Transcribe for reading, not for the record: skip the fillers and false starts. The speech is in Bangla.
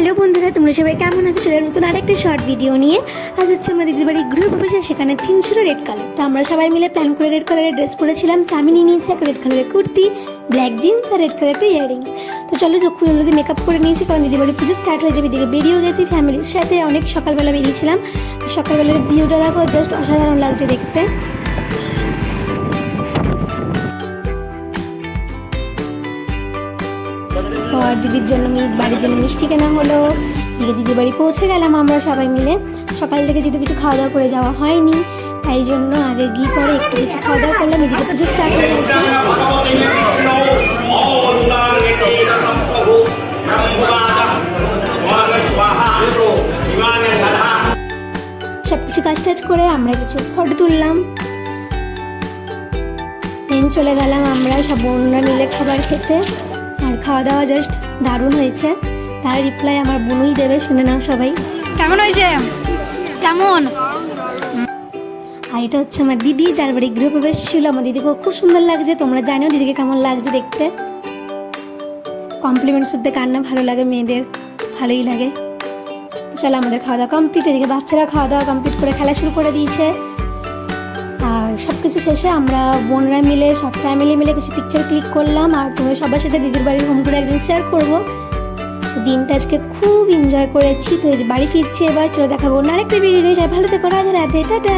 হ্যালো বন্ধুরা, তোমরা সবাই কেমন আছো? চলে নতুন আরেকটা শর্ট ভিডিও নিয়ে। আজ হচ্ছে আমার দিদির বাড়ি গৃহপ্রবেশে, সেখানে থিম ছিল রেড কালার। তো আমরা সবাই মিলে প্ল্যান করে রেড কালারের ড্রেস পরেছিলাম। তো আমি নিয়ে নিয়েছি একটা রেড কালারের কুর্তি, ব্ল্যাক জিন্স আর রেড কালার একটা ইয়াররিংস। তো চলো চক্ষু যদি মেকআপ করে নিয়েছি, কারণ দিদির বাড়ি পুজো স্টার্ট হয়ে যাবে। দিকে বেরিয়েও গেছি ফ্যামিলির সাথে, অনেক সকালবেলা বেরিয়েছিলাম। সকালবেলার ভিউটা দেখো, জাস্ট অসাধারণ লাগছে দেখতে। আর দিদির জন্য বাড়ির জন্য মিষ্টি কেনা হলো। দিদির বাড়ি পৌঁছে গেলাম আমরা সবাই মিলে। সকাল থেকে যদি কিছু খাওয়া দাওয়া করে যাওয়া হয়নি, তাই জন্য আগে গিয়ে পরে একটু কিছু খাওয়া দাওয়া করলাম। এদিকে পুজো স্টার্ট হয়ে গেছে। সব কিছু কাজ টাজ করে আমরা কিছু ফটো তুললাম। দেন চলে গেলাম আমরা সব বোনরা মিলে খাবার খেতে। আর খাওয়া দাওয়া জাস্ট দারুণ হয়েছে। তার রিপ্লাই আমার বোনই দেবে, শুনে নাও সবাই। কেমন হয়েছে? কেমন? আর এটা হচ্ছে আমার দিদি, যার বাড়ি গৃহপ্রবেশ ছিল। আমার দিদিকে খুব সুন্দর লাগছে, তোমরা জানো দিদিকে কেমন লাগছে দেখতে। কমপ্লিমেন্ট শুনতে কার না ভালো লাগে, মেয়েদের ভালোই লাগে। চলো আমাদের খাওয়া দাওয়া কমপ্লিট। এদিকে বাচ্চারা খাওয়া দাওয়া কমপ্লিট করে খেলা শুরু করে দিয়েছে। আর সব কিছু শেষে আমরা বোনরা মিলে, সব ফ্যামিলি মিলে কিছু পিকচার ক্লিক করলাম। আর তোমাদের সবার সাথে দিদির বাড়ির হোম টুর একদিন শেয়ার করবো। তো দিনটা আজকে খুব এনজয় করেছি। তো বাড়ি ফিরছি এবার, চলো দেখাবো অন্য আরেকটা ভিডিও। সবাই ভালো থেকো, রাধে রাধে, টাটা।